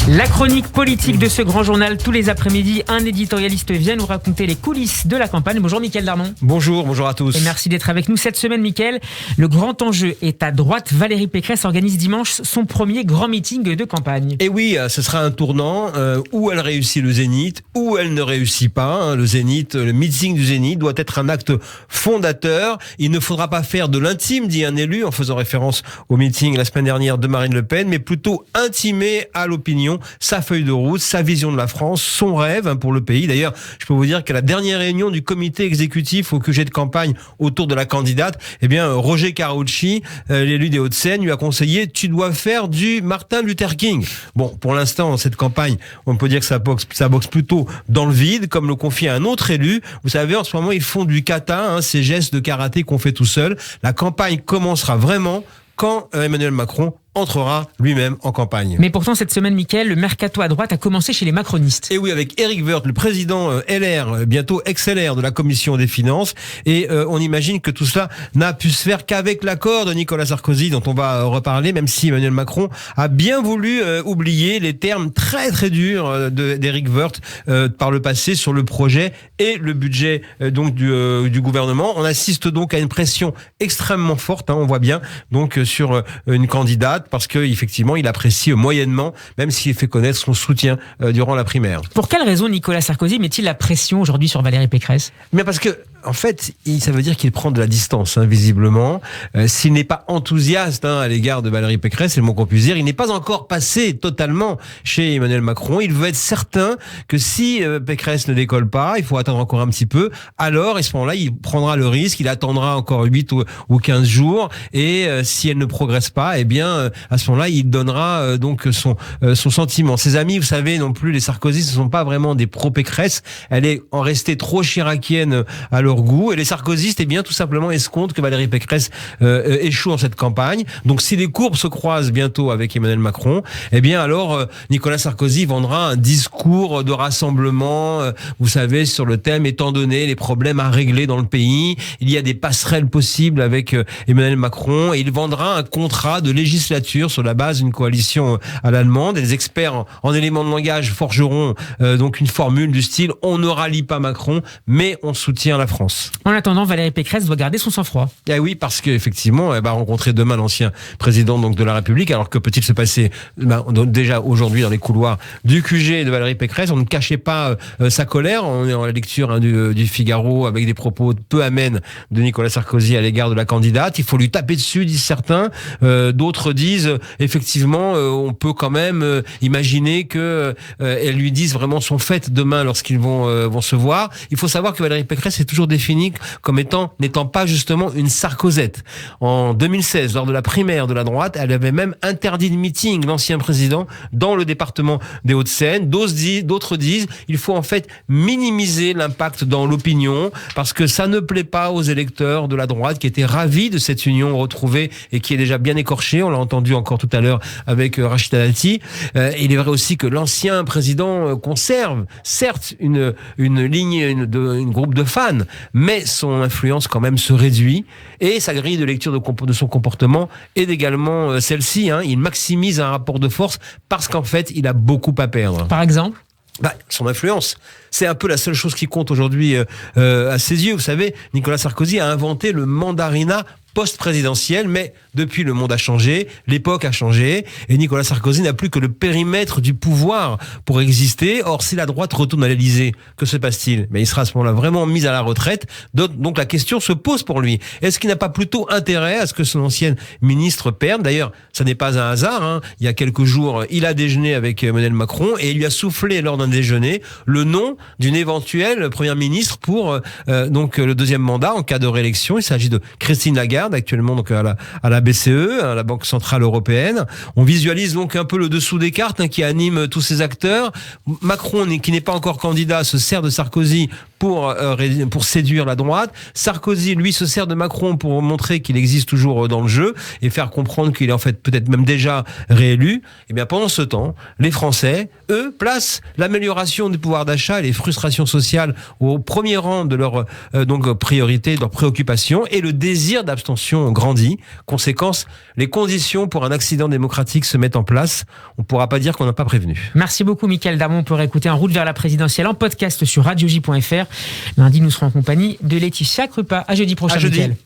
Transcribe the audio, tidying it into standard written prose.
La chronique politique de ce grand journal, tous les après-midi, un éditorialiste vient nous raconter les coulisses de la campagne. Bonjour Mickaël Darmon. Bonjour à tous. Et merci d'être avec nous cette semaine Mickaël. Le grand enjeu est à droite. Valérie Pécresse organise dimanche son premier grand meeting de campagne. Et oui, ce sera un tournant où elle réussit le Zénith, où elle ne réussit pas. Le Zénith, le meeting du Zénith doit être un acte fondateur. Il ne faudra pas faire de l'intime, dit un élu, en faisant référence au meeting la semaine dernière de Marine Le Pen, mais plutôt intimer à l'opinion sa feuille de route, sa vision de la France, son rêve pour le pays. D'ailleurs, je peux vous dire qu'à la dernière réunion du comité exécutif au QG de campagne autour de la candidate, Roger Carucci, l'élu des Hauts-de-Seine, lui a conseillé: tu dois faire du Martin Luther King. Bon, pour l'instant, cette campagne, on peut dire que ça boxe plutôt dans le vide, comme le confie un autre élu. Vous savez, en ce moment, ils font du kata, ces gestes de karaté qu'on fait tout seul. La campagne commencera vraiment quand Emmanuel Macron entrera lui-même en campagne. Mais pourtant, cette semaine, Mickaël, le mercato à droite a commencé chez les macronistes. Et oui, avec Éric Woerth, le président LR, bientôt ex-LR de la Commission des Finances. Et on imagine que tout cela n'a pu se faire qu'avec l'accord de Nicolas Sarkozy, dont on va reparler, même si Emmanuel Macron a bien voulu oublier les termes très très durs d'Éric Woerth par le passé sur le projet et le budget du gouvernement. On assiste donc à une pression extrêmement forte, on voit bien, donc sur une candidate, parce qu'effectivement, il apprécie moyennement, même s'il fait connaître son soutien durant la primaire. Pour quelle raison Nicolas Sarkozy met-il la pression aujourd'hui sur Valérie Pécresse ? Mais parce que, en fait, ça veut dire qu'il prend de la distance, visiblement. S'il n'est pas enthousiaste à l'égard de Valérie Pécresse, c'est le mot qu'on puisse dire, il n'est pas encore passé totalement chez Emmanuel Macron. Il veut être certain que si Pécresse ne décolle pas, il faut attendre encore un petit peu. Alors, à ce moment-là, il prendra le risque, il attendra encore 8 ou 15 jours, et si elle ne progresse pas, à ce moment-là, il donnera donc son sentiment. Ses amis, vous savez, non plus, les Sarkozy, ce ne sont pas vraiment des pro-Pécresse. Elle est en restée trop chiracienne à leur goût. Et les sarkozystes, tout simplement escomptent que Valérie Pécresse échoue dans cette campagne. Donc, si les courbes se croisent bientôt avec Emmanuel Macron, alors Nicolas Sarkozy vendra un discours de rassemblement, vous savez, sur le thème, étant donné les problèmes à régler dans le pays, il y a des passerelles possibles avec Emmanuel Macron, et il vendra un contrat de législature sur la base d'une coalition à l'allemande. Et les experts en éléments de langage forgeront donc une formule du style: on ne rallie pas Macron, mais on soutient la France. En attendant, Valérie Pécresse doit garder son sang-froid. Eh oui, parce qu'effectivement, elle va rencontrer demain l'ancien président donc de la République. Alors que peut-il se passer déjà aujourd'hui dans les couloirs du QG de Valérie Pécresse? On ne cachait pas sa colère. On est en la lecture du Figaro avec des propos peu amènes de Nicolas Sarkozy à l'égard de la candidate. Il faut lui taper dessus, disent certains. D'autres disent effectivement, on peut quand même imaginer que elle lui dise vraiment son fait demain lorsqu'ils vont se voir. Il faut savoir que Valérie Pécresse est toujours définie comme n'étant pas justement une Sarkozette. En 2016, lors de la primaire de la droite, elle avait même interdit de meeting l'ancien président dans le département des Hauts-de-Seine. D'autres disent il faut en fait minimiser l'impact dans l'opinion, parce que ça ne plaît pas aux électeurs de la droite qui étaient ravis de cette union retrouvée et qui est déjà bien écorchée. On l'a entendu encore tout à l'heure avec Rachida Dati. Il est vrai aussi que l'ancien président conserve certes une ligne, un groupe de fans, mais son influence quand même se réduit, et sa grille de lecture de son comportement est également celle-ci. Il maximise un rapport de force parce qu'en fait, il a beaucoup à perdre. Par exemple ? Son influence. C'est un peu la seule chose qui compte aujourd'hui à ses yeux. Vous savez, Nicolas Sarkozy a inventé le mandarinat post-présidentielle, mais depuis, le monde a changé, l'époque a changé, et Nicolas Sarkozy n'a plus que le périmètre du pouvoir pour exister. Or, si la droite retourne à l'Élysée, que se passe-t-il ? Il sera à ce moment-là vraiment mis à la retraite. Donc la question se pose pour lui. Est-ce qu'il n'a pas plutôt intérêt à ce que son ancienne ministre perde ? D'ailleurs, ça n'est pas un hasard. Il y a quelques jours, il a déjeuné avec Emmanuel Macron, et il lui a soufflé lors d'un déjeuner le nom d'une éventuelle première ministre pour donc le deuxième mandat en cas de réélection. Il s'agit de Christine Lagarde, actuellement donc à la BCE, à la Banque Centrale Européenne. On visualise donc un peu le dessous des cartes qui anime tous ces acteurs. Macron, qui n'est pas encore candidat, se sert de Sarkozy pour séduire la droite. Sarkozy, lui, se sert de Macron pour montrer qu'il existe toujours dans le jeu et faire comprendre qu'il est en fait peut-être même déjà réélu. Et bien pendant ce temps, les Français, eux, placent l'amélioration du pouvoir d'achat et les frustrations sociales au premier rang de leur priorité, de leur préoccupation, et le désir d'abstention grandit. Conséquence, les conditions pour un accident démocratique se mettent en place. On ne pourra pas dire qu'on n'a pas prévenu. Merci beaucoup Mickaël Darmon. On peut réécouter En route vers la présidentielle en podcast sur radioj.fr. Lundi, nous serons en compagnie de Laetitia Krupa. À jeudi prochain, Mickaël.